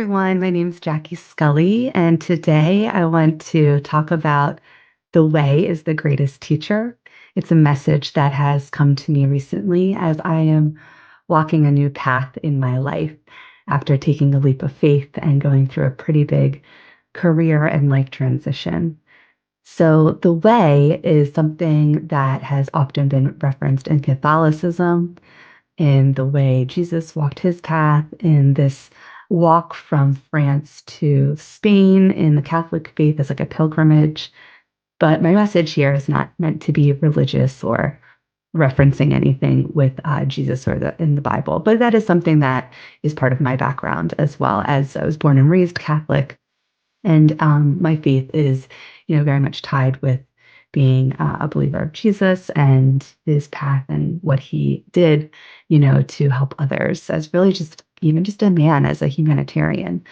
everyone. My name is Jackie Scully, and today I want to talk about the way is the greatest teacher. It's a message that has come to me recently as I am walking a new path in my life after taking a leap of faith and going through a pretty big career and life transition. So, the way is something that has often been referenced in Catholicism, in the way Jesus walked his path, in this walk from France to Spain in the Catholic faith as like a pilgrimage. But my message here is not meant to be religious or referencing anything with Jesus or in the Bible. But that is something that is part of my background as well, as I was born and raised Catholic. And my faith is, very much tied with being a believer of Jesus and his path and what he did, to help others as really just even just a man, as a humanitarian.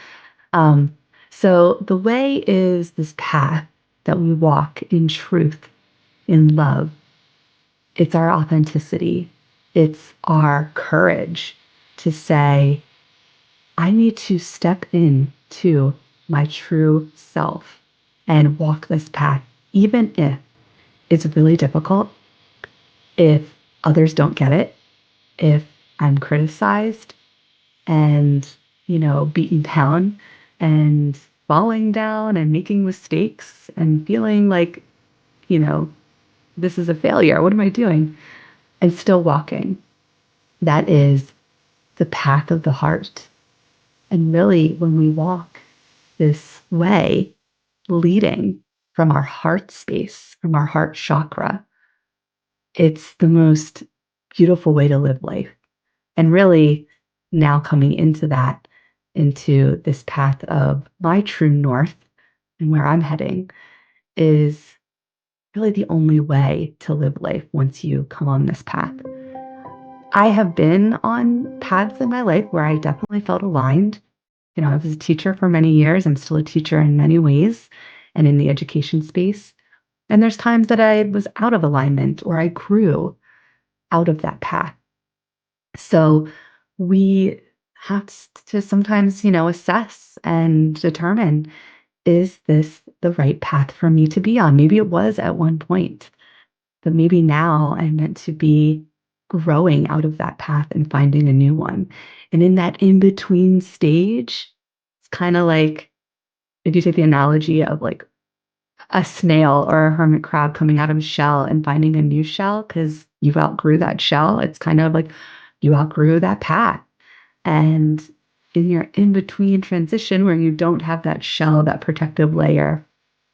Um, so the way is this path that we walk in truth, in love. It's our authenticity. It's our courage to say, I need to step into my true self and walk this path, even if it's really difficult, if others don't get it, if I'm criticized and, beaten down and falling down and making mistakes and feeling like, you know, this is a failure. What am I doing? And still walking. That is the path of the heart. And really, when we walk this way, leading from our heart space, from our heart chakra, it's the most beautiful way to live life. And really, now coming into that, into this path of my true north and where I'm heading, is really the only way to live life once you come on this path. I have been on paths in my life where I definitely felt aligned. I was a teacher for many years. I'm still a teacher in many ways and in the education space. And there's times that I was out of alignment or I grew out of that path. So we have to sometimes, assess and determine, is this the right path for me to be on? Maybe it was at one point, but maybe now I'm meant to be growing out of that path and finding a new one. And in that in between stage, it's kind of like if you take the analogy of like a snail or a hermit crab coming out of a shell and finding a new shell because you outgrew that shell. It's kind of like you outgrew that path. And in your in between transition, where you don't have that shell, that protective layer,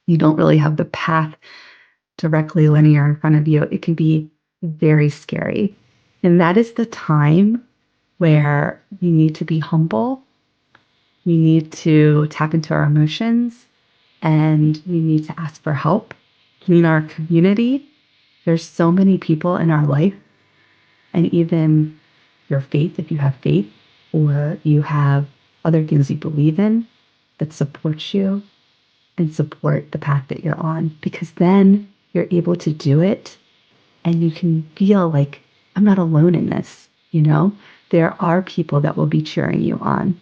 you don't really have the path directly linear in front of you, it can be very scary. And that is the time where we need to be humble. We need to tap into our emotions and we need to ask for help in our community. There's so many people in our life, and even your faith, if you have faith, or you have other things you believe in that support you and support the path that you're on, because then you're able to do it and you can feel like, I'm not alone in this, There are people that will be cheering you on.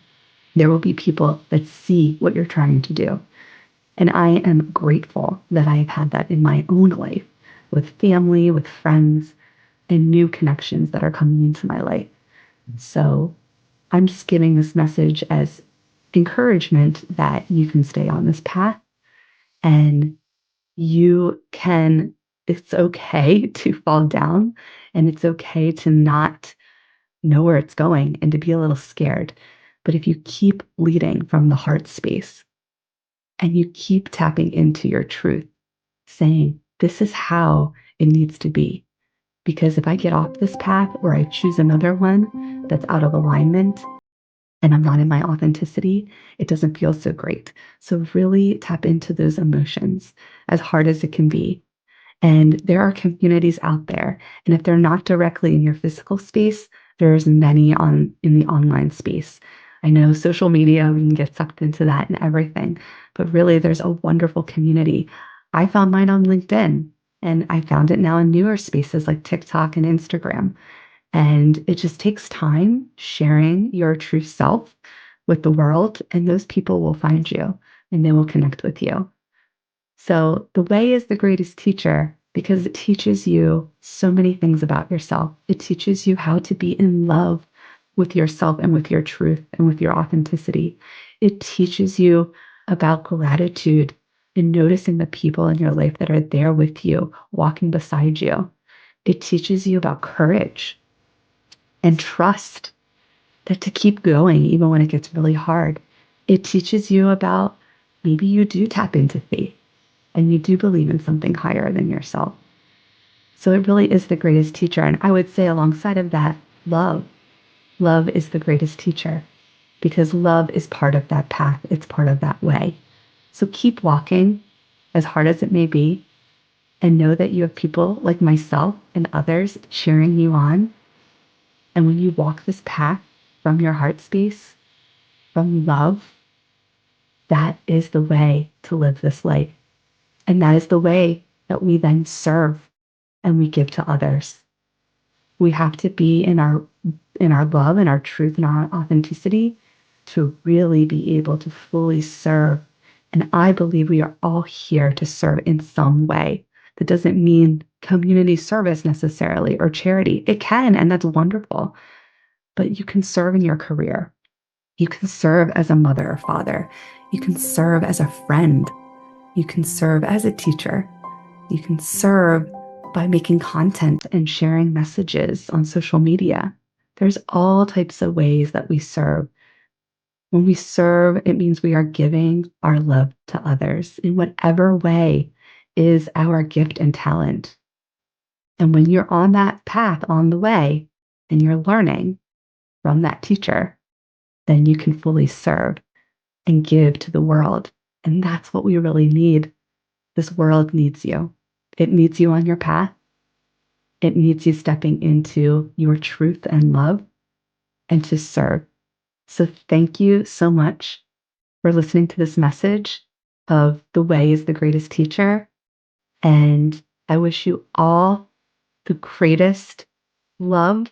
There will be people that see what you're trying to do. And I am grateful that I have had that in my own life with family, with friends, and new connections that are coming into my life. So I'm just giving this message as encouragement that you can stay on this path and it's okay to fall down and it's okay to not know where it's going and to be a little scared. But if you keep leading from the heart space and you keep tapping into your truth, saying, this is how it needs to be. Because if I get off this path or I choose another one that's out of alignment and I'm not in my authenticity, it doesn't feel so great. So really tap into those emotions as hard as it can be. And there are communities out there. And if they're not directly in your physical space, there's many in the online space. I know social media, we can get sucked into that and everything, but really there's a wonderful community. I found mine on LinkedIn and I found it now in newer spaces like TikTok and Instagram. And it just takes time sharing your true self with the world, and those people will find you and they will connect with you. So, the way is the greatest teacher because it teaches you so many things about yourself. It teaches you how to be in love with yourself and with your truth and with your authenticity. It teaches you about gratitude and noticing the people in your life that are there with you, walking beside you. It teaches you about courage and trust, that to keep going even when it gets really hard. It teaches you about maybe you do tap into faith and you do believe in something higher than yourself. So it really is the greatest teacher. And I would say, alongside of that, love. Love is the greatest teacher because love is part of that path, it's part of that way. So keep walking as hard as it may be, and know that you have people like myself and others cheering you on. And when you walk this path from your heart space, from love, that is the way to live this life. And that is the way that we then serve and we give to others. We have to be in our love and our truth and our authenticity to really be able to fully serve. And I believe we are all here to serve in some way. That doesn't mean community service necessarily or charity. It can, and that's wonderful. But you can serve in your career. You can serve as a mother or father. You can serve as a friend. You can serve as a teacher. You can serve by making content and sharing messages on social media. There's all types of ways that we serve. When we serve, it means we are giving our love to others in whatever way is our gift and talent. And when you're on that path on the way and you're learning from that teacher, then you can fully serve and give to the world. And that's what we really need. This world needs you. It needs you on your path. It needs you stepping into your truth and love and to serve. So thank you so much for listening to this message of the way is the greatest teacher. And I wish you all the greatest love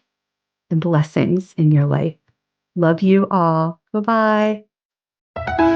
and blessings in your life. Love you all. Bye bye.